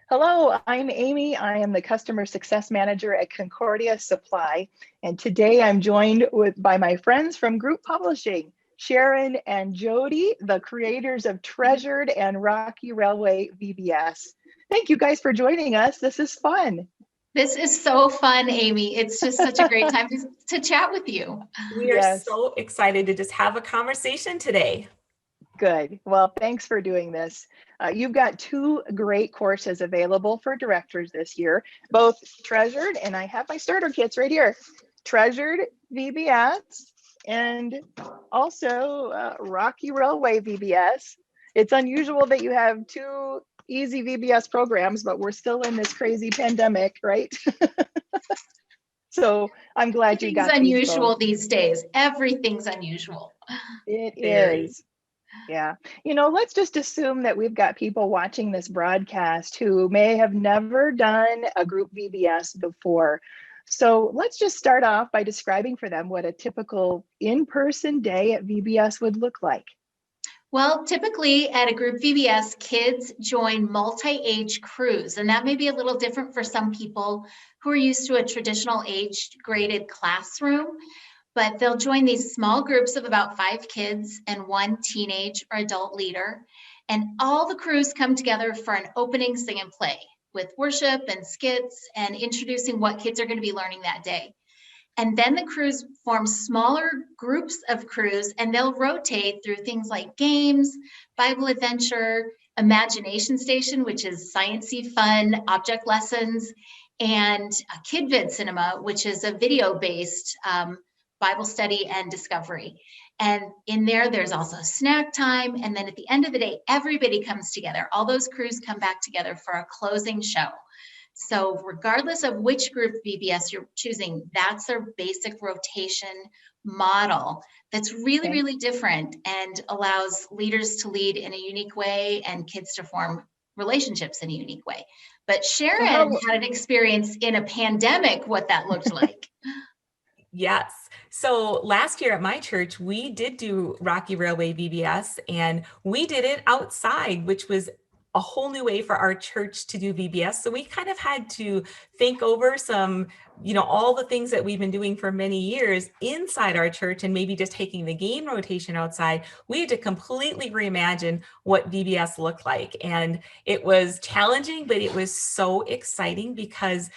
Hello, I'm Amy. I am the Customer Success Manager at Concordia Supply. And today I'm joined by my friends from Group Publishing, Sharon and Jody, the creators of Treasured and Rocky Railway VBS. Thank you guys for joining us. This is fun. This is so fun, Amy. It's just such a great time to chat with you. We are so excited to just have a conversation today. Good. Well, thanks for doing this. You've got two great courses available for directors this year, both Treasured, and I have my starter kits right here, Treasured VBS and also Rocky Railway VBS. It's unusual that you have two easy VBS programs, but we're still in this crazy pandemic, right? So I'm glad you got unusual these days. Everything's unusual. It is. Yeah. Let's just assume that we've got people watching this broadcast who may have never done a group VBS before. So let's just start off by describing for them what a typical in-person day at VBS would look like. Well, typically at a group VBS, kids join multi-age crews, and that may be a little different for some people who are used to a traditional age-graded classroom. But they'll join these small groups of about 5 kids and 1 teenage or adult leader. And all the crews come together for an opening sing and play with worship and skits and introducing what kids are going to be learning that day. And then the crews form smaller groups of crews, and they'll rotate through things like games, Bible adventure, imagination station, which is sciencey fun object lessons, and Kid Vid Cinema, which is a video-based Bible study and discovery. And in there's also snack time. And then at the end of the day, everybody comes together. All those crews come back together for a closing show. So regardless of which group VBS you're choosing, that's their basic rotation model that's really, really different and allows leaders to lead in a unique way and kids to form relationships in a unique way. But Sharon had an experience in a pandemic, what that looked like. Yes. So last year at my church, we did do Rocky Railway VBS, and we did it outside, which was a whole new way for our church to do VBS. So we kind of had to think over some, all the things that we've been doing for many years inside our church and maybe just taking the game rotation outside. We had to completely reimagine what VBS looked like. And it was challenging, but it was so exciting because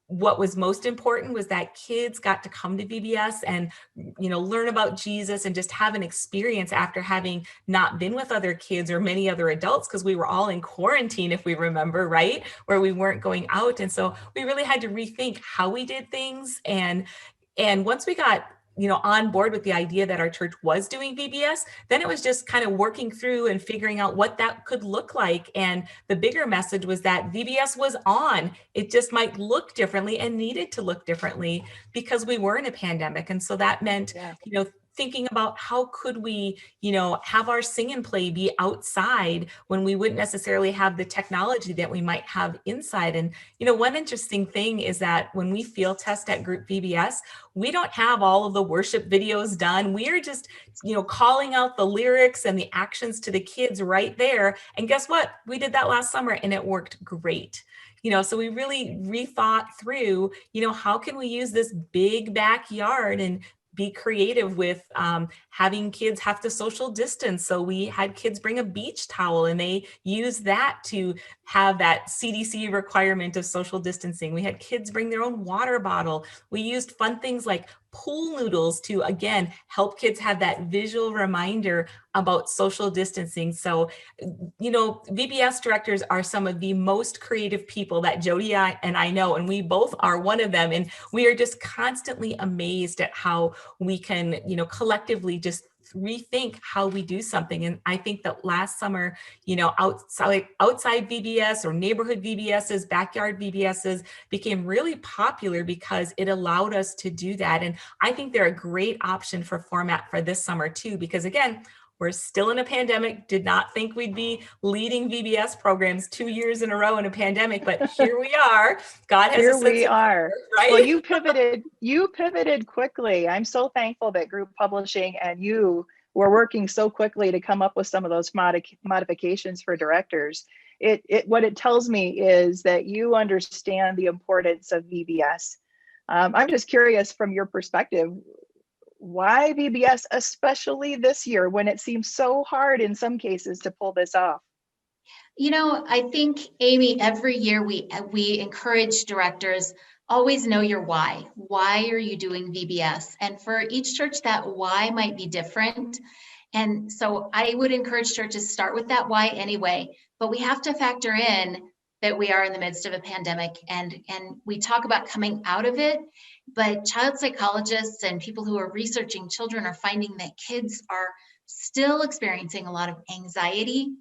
what was most important was that kids got to come to VBS and, learn about Jesus and just have an experience after having not been with other kids or many other adults, because we were all in quarantine, if we remember, right, where we weren't going out. And so we really had to rethink how we did things. And once we got on board with the idea that our church was doing VBS, then it was just kind of working through and figuring out what that could look like. And the bigger message was that VBS was on. It just might look differently and needed to look differently because we were in a pandemic. And so that meant, thinking about how could we, have our sing and play be outside when we wouldn't necessarily have the technology that we might have inside. And, one interesting thing is that when we field test at Group VBS, we don't have all of the worship videos done. We are just, calling out the lyrics and the actions to the kids right there. And guess what? We did that last summer and it worked great. So we really rethought through, how can we use this big backyard and be creative with having kids have to social distance. So we had kids bring a beach towel and they used that to have that CDC requirement of social distancing. We had kids bring their own water bottle. We used fun things like pool noodles to, again, help kids have that visual reminder about social distancing. So, VBS directors are some of the most creative people that Jody and I know, and we both are one of them. And we are just constantly amazed at how we can, collectively just rethink how we do something. And I think that last summer, outside VBS or neighborhood VBSs, backyard VBSs became really popular because it allowed us to do that. And I think they're a great option for format for this summer too, because again, we're still in a pandemic. Did not think we'd be leading VBS programs 2 years in a row in a pandemic, but here we are. God has here we are. Right? Well, you pivoted quickly. I'm so thankful that Group Publishing and you were working so quickly to come up with some of those modifications for directors. what it tells me is that you understand the importance of VBS. I'm just curious from your perspective, why VBS, especially this year when it seems so hard in some cases to pull this off? I think, Amy, every year we encourage directors, always know your why. Why are you doing VBS? And for each church, that why might be different. And so I would encourage churches start with that why anyway, but we have to factor in that we are in the midst of a pandemic, and we talk about coming out of it, but child psychologists and people who are researching children are finding that kids are still experiencing a lot of anxiety,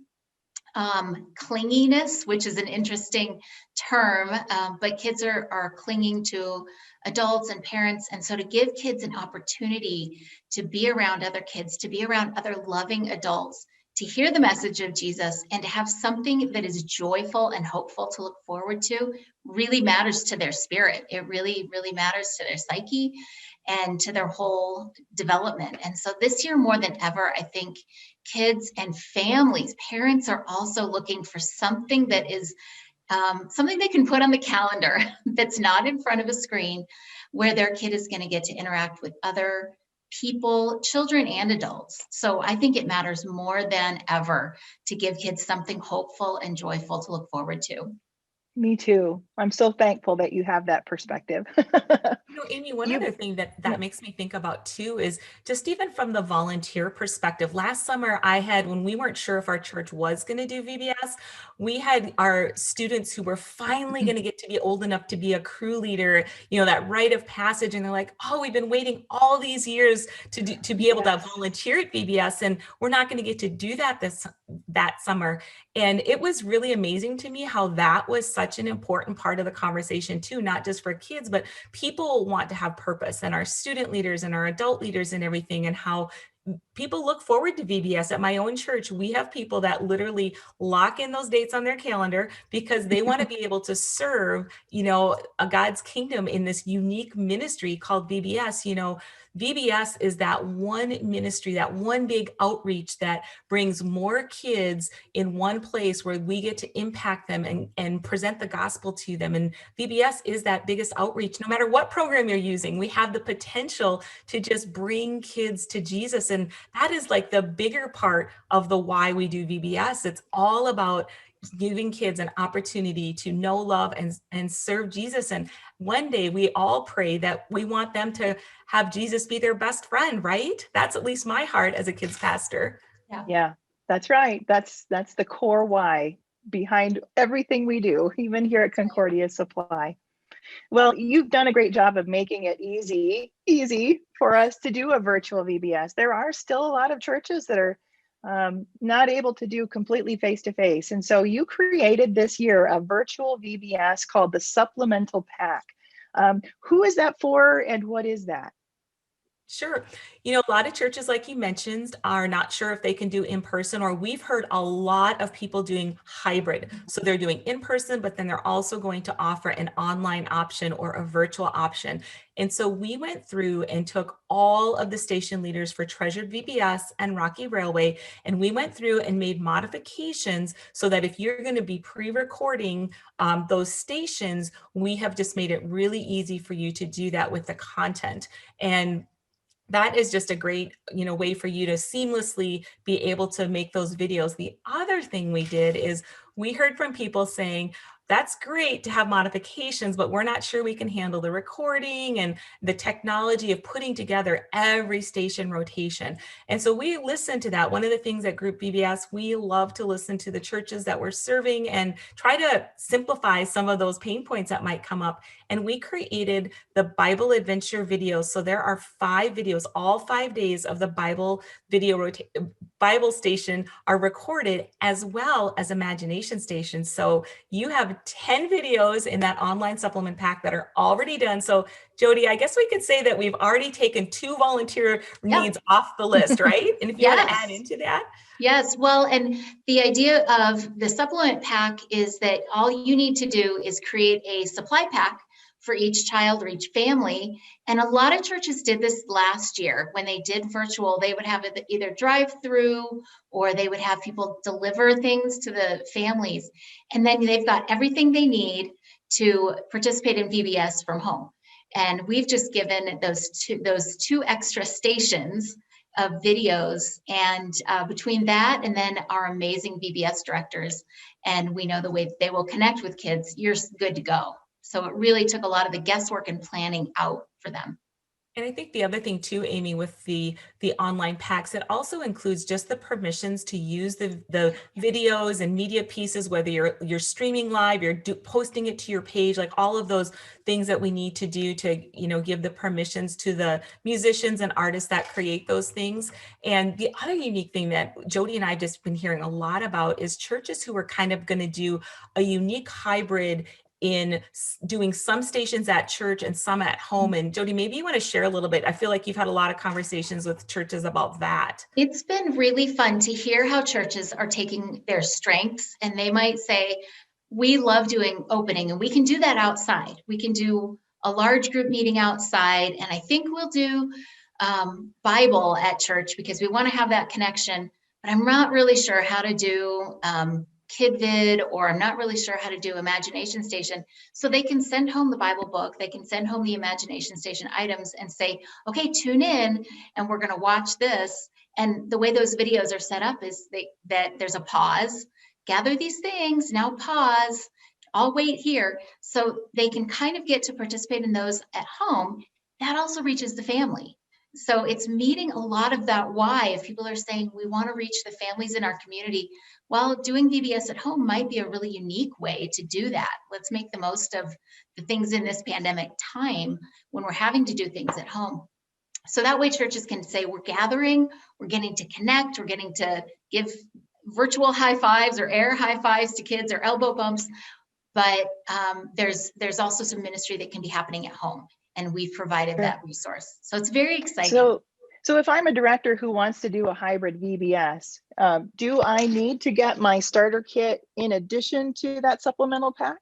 clinginess, which is an interesting term, but kids are clinging to adults and parents. And so to give kids an opportunity to be around other kids, to be around other loving adults, to hear the message of Jesus, and to have something that is joyful and hopeful to look forward to really matters to their spirit. It really, really matters to their psyche and to their whole development. And so this year, more than ever, I think kids and families, parents are also looking for something that is something they can put on the calendar that's not in front of a screen, where their kid is going to get to interact with other people, children and adults. So I think it matters more than ever to give kids something hopeful and joyful to look forward to. Me too. I'm so thankful that you have that perspective. Amy, one other thing that makes me think about too is just even from the volunteer perspective. Last summer, when we weren't sure if our church was going to do VBS, we had our students who were finally going to get to be old enough to be a crew leader, that rite of passage. And they're like, oh, we've been waiting all these years to be able to volunteer at VBS, and we're not going to get to do that that summer. And it was really amazing to me how that was such an important part of the conversation too, not just for kids, but people want to have purpose, and our student leaders and our adult leaders and everything, and how people look forward to VBS. At my own church, we have people that literally lock in those dates on their calendar because they want to be able to serve, a God's kingdom in this unique ministry called VBS. VBS is that one ministry, that one big outreach that brings more kids in one place where we get to impact them and present the gospel to them. And VBS is that biggest outreach. No matter what program you're using, we have the potential to just bring kids to Jesus. And that is like the bigger part of the why we do VBS. It's all about giving kids an opportunity to know, love, and serve Jesus. And one day we all pray that we want them to have Jesus be their best friend, right? That's at least my heart as a kids pastor. Yeah, that's right. That's the core why behind everything we do, even here at Concordia Supply. Well, you've done a great job of making it easy for us to do a virtual VBS. There are still a lot of churches that are not able to do completely face-to-face. And so you created this year a virtual VBS called the Supplemental Pack. Who is that for, and what is that? Sure. A lot of churches, like you mentioned, are not sure if they can do in person, or we've heard a lot of people doing hybrid. So they're doing in person, but then they're also going to offer an online option or a virtual option. And so we went through and took all of the station leaders for Treasured VBS and Rocky Railway, and we went through and made modifications so that if you're going to be pre-recording those stations, we have just made it really easy for you to do that with the content. And that is just a great, way for you to seamlessly be able to make those videos. The other thing we did is we heard from people saying, that's great to have modifications, but we're not sure we can handle the recording and the technology of putting together every station rotation. And so we listened to that. One of the things at Group VBS, we love to listen to the churches that we're serving and try to simplify some of those pain points that might come up. And we created the Bible Adventure videos. So there are 5 videos, all 5 days of the Bible Bible station are recorded, as well as imagination stations. So you have 10 videos in that online supplement pack that are already done. So Jody, I guess we could say that we've already taken 2 volunteer needs off the list, right? And if you want to add into that. Yes, well, and the idea of the supplement pack is that all you need to do is create a supply pack for each child or each family. And a lot of churches did this last year. When they did virtual, they would have it either drive through or they would have people deliver things to the families. And then they've got everything they need to participate in VBS from home. And we've just given those two extra stations of videos, and between that and then our amazing VBS directors, and we know the way they will connect with kids, you're good to go. So it really took a lot of the guesswork and planning out for them. And I think the other thing too, Amy, with the online packs, it also includes just the permissions to use the videos and media pieces, whether you're streaming live, you're posting it to your page, like all of those things that we need to do to, give the permissions to the musicians and artists that create those things. And the other unique thing that Jody and I have just been hearing a lot about is churches who are kind of going to do a unique hybrid in doing some stations at church and some at home. And Jody, maybe you want to share a little bit. I feel like you've had a lot of conversations with churches about that. It's been really fun to hear how churches are taking their strengths, and they might say, we love doing opening and we can do that outside. We can do a large group meeting outside. And I think we'll do Bible at church because we want to have that connection, but I'm not really sure how to do KidVid, or I'm not really sure how to do Imagination Station. So they can send home the Bible book, they can send home the Imagination Station items and say, okay, tune in and we're going to watch this. And the way those videos are set up is that there's a pause, gather these things, now pause, I'll wait here. So they can kind of get to participate in those at home. That also reaches the family. So it's meeting a lot of that why. If people are saying we want to reach the families in our community, well, doing VBS at home might be a really unique way to do that. Let's make the most of the things in this pandemic time when we're having to do things at home. So that way churches can say we're gathering, we're getting to connect, we're getting to give virtual high fives or air high fives to kids or elbow bumps. But there's also some ministry that can be happening at home. And we've provided that resource. So it's very exciting. So if I'm a director who wants to do a hybrid VBS, do I need to get my starter kit in addition to that supplemental pack?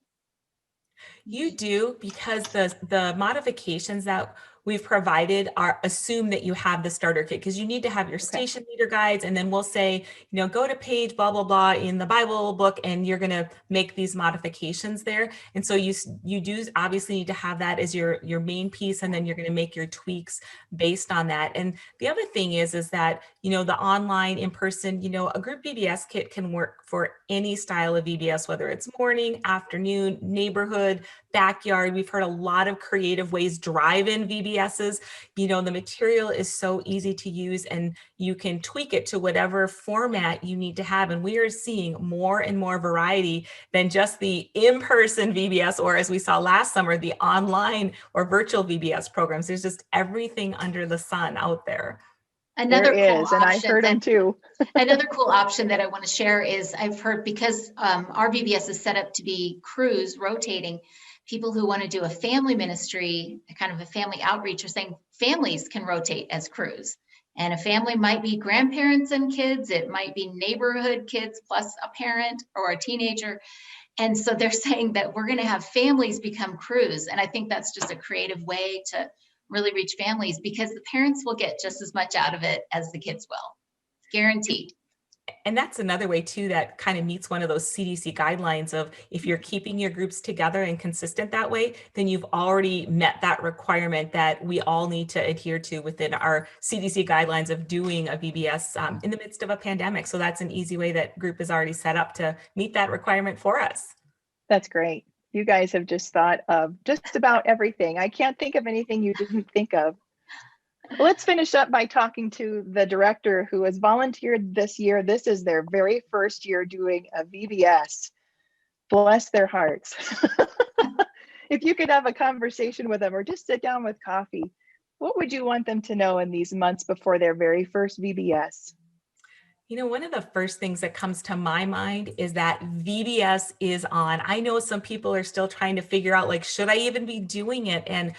You do, because the modifications that we've provided assume that you have the starter kit, because you need to have your station leader guides, and then we'll say, go to page blah blah blah in the Bible book, and you're going to make these modifications there. And so you do obviously need to have that as your main piece, and then you're going to make your tweaks based on that. And the other thing is that the online, in person, a group VBS kit can work for any style of VBS, whether it's morning, afternoon, neighborhood, backyard. We've heard a lot of creative ways, drive-in VBSs. The material is so easy to use, and you can tweak it to whatever format you need to have. And we are seeing more and more variety than just the in-person VBS, or as we saw last summer, the online or virtual VBS programs. There's just everything under the sun out there. Another cool option, and I've heard them too. Another cool option that I want to share is I've heard, because our VBS is set up to be crews rotating, people who want to do a family ministry, kind of a family outreach, are saying families can rotate as crews. And a family might be grandparents and kids, it might be neighborhood kids plus a parent or a teenager. And so they're saying that we're going to have families become crews. And I think that's just a creative way to really reach families, because the parents will get just as much out of it as the kids will. Guaranteed. And that's another way too that kind of meets one of those CDC guidelines of, if you're keeping your groups together and consistent that way, then you've already met that requirement that we all need to adhere to within our CDC guidelines of doing a VBS in the midst of a pandemic. So that's an easy way that group is already set up to meet that requirement for us. That's great. You guys have just thought of just about everything. I can't think of anything you didn't think of. Let's finish up by talking to the director who has volunteered this year. This is their very first year doing a VBS. Bless their hearts. If you could have a conversation with them or just sit down with coffee, what would you want them to know in these months before their very first VBS? One of the first things that comes to my mind is that VBS is on. I know some people are still trying to figure out, like, should I even be doing it? And,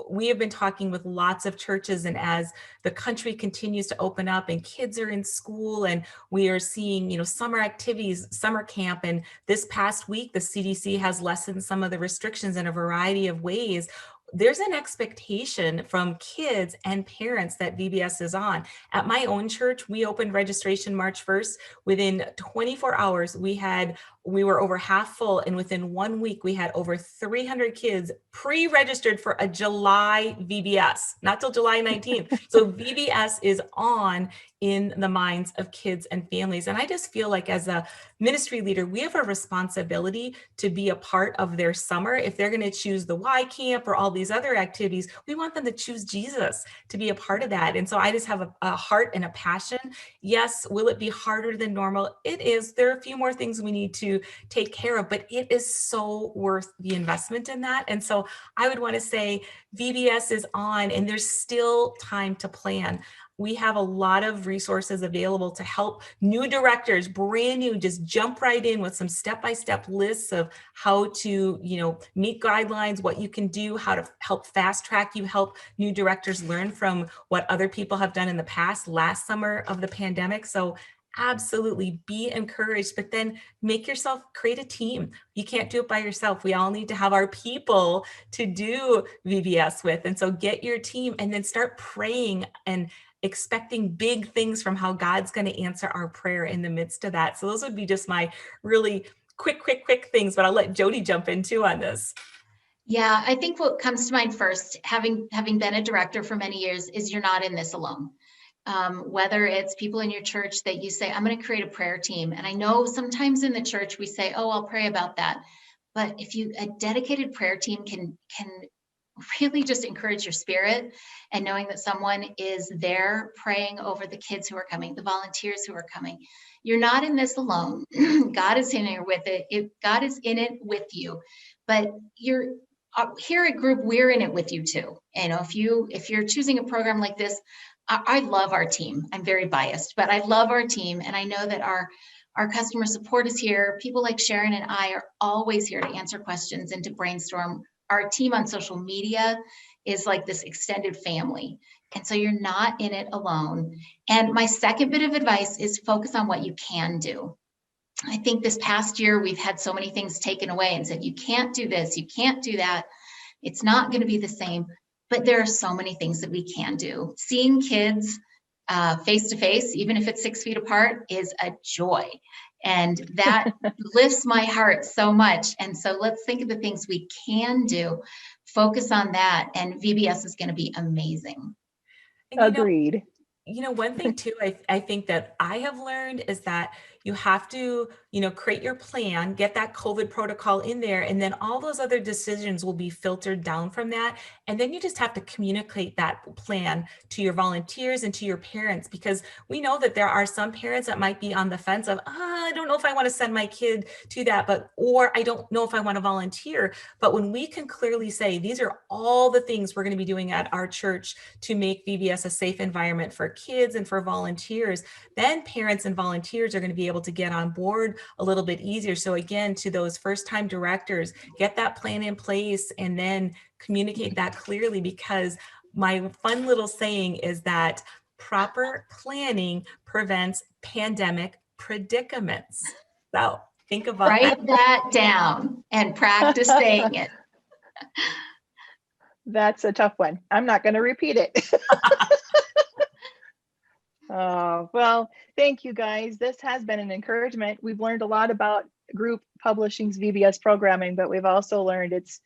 we have been talking with lots of churches, and as the country continues to open up and kids are in school and we are seeing, summer activities, summer camp, and this past week, the CDC has lessened some of the restrictions in a variety of ways. There's an expectation from kids and parents that VBS is on. At my own church, we opened registration March 1st. Within 24 hours, we were over half full, and within 1 week, we had over 300 kids pre-registered for a July VBS, not till July 19th. So VBS is on in the minds of kids and families. And I just feel like as a ministry leader, we have a responsibility to be a part of their summer. If they're going to choose the Y camp or all these other activities, we want them to choose Jesus to be a part of that. And so I just have a heart and a passion. Yes, will it be harder than normal? It is. There are a few more things we need to take care of, but it is so worth the investment in that. And so I would want to say VBS is on, and there's still time to plan. We have a lot of resources available to help new directors, brand new, just jump right in with some step-by-step lists of how to, meet guidelines, what you can do, how to help fast track you, help new directors learn from what other people have done in the past, last summer of the pandemic. So absolutely be encouraged, but then create a team. You can't do it by yourself. We all need to have our people to do VBS with. And so get your team and then start praying and expecting big things from how God's going to answer our prayer in the midst of that. So those would be just my really quick things, but I'll let Jody jump in too on this. Yeah, I think what comes to mind first, having been a director for many years, is you're not in this alone. Whether it's people in your church that you say, I'm going to create a prayer team. And I know sometimes in the church we say, oh, I'll pray about that. But if a dedicated prayer team can really just encourage your spirit, and knowing that someone is there praying over the kids who are coming, the volunteers who are coming. You're not in this alone. God is in here with it. God is in it with you, but you're here at Group, we're in it with you too. If you're choosing a program like this, I love our team. I'm very biased, but I love our team. And I know that our customer support is here. People like Sharon and I are always here to answer questions and to brainstorm. Our team on social media is like this extended family. And so you're not in it alone. And my second bit of advice is focus on what you can do. I think this past year, we've had so many things taken away and said, you can't do this, you can't do that. It's not going to be the same. But there are so many things that we can do. Seeing kids face to face, even if it's 6 feet apart, is a joy. And that lifts my heart so much. And so let's think of the things we can do, focus on that, and VBS is going to be amazing. And Agreed. One thing too, I think that I have learned is that you have to, create your plan, get that COVID protocol in there, and then all those other decisions will be filtered down from that. And then you just have to communicate that plan to your volunteers and to your parents, because we know that there are some parents that might be on the fence of, I don't know if I want to send my kid to that, or I don't know if I want to volunteer. But when we can clearly say, these are all the things we're going to be doing at our church to make VBS a safe environment for kids and for volunteers, then parents and volunteers are going to be able to get on board a little bit easier. So again, to those first-time directors, get that plan in place and then communicate that clearly, because my fun little saying is that proper planning prevents pandemic predicaments. So think about Write that down and practice saying it. That's a tough one. I'm not going to repeat it. Oh, well, thank you guys. This has been an encouragement. We've learned a lot about Group Publishing's VBS programming, but we've also learned it's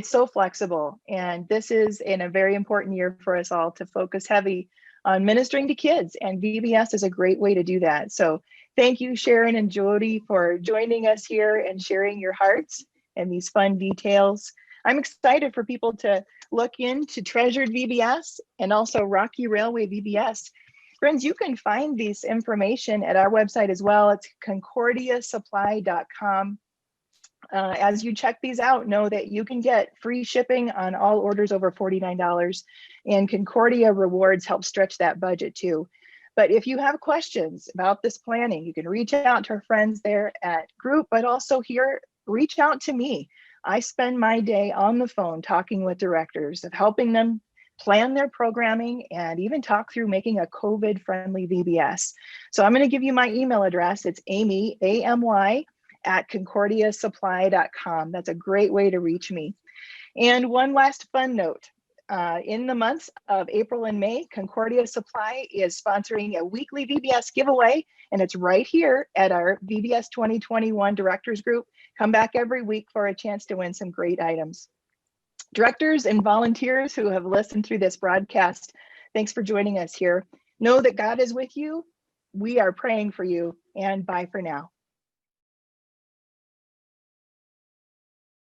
so flexible. And this is in a very important year for us all to focus heavy on ministering to kids, and VBS is a great way to do that. So thank you, Sharon and Jody, for joining us here and sharing your hearts and these fun details. I'm excited for people to look into Treasured VBS and also Rocky Railway VBS. Friends, you can find this information at our website as well. It's concordiasupply.com. As you check these out, know that you can get free shipping on all orders over $49, and Concordia rewards help stretch that budget too. But if you have questions about this planning, you can reach out to our friends there at Group, but also here, reach out to me. I spend my day on the phone talking with directors of helping them plan their programming and even talk through making a COVID-friendly VBS. So I'm going to give you my email address. It's Amy, A-M-Y, at concordiasupply.com. That's a great way to reach me. And one last fun note. In the months of April and May, Concordia Supply is sponsoring a weekly VBS giveaway, and it's right here at our VBS 2021 Directors Group. Come back every week for a chance to win some great items. Directors and volunteers who have listened through this broadcast, thanks for joining us here. Know that God is with you. We are praying for you, and bye for now.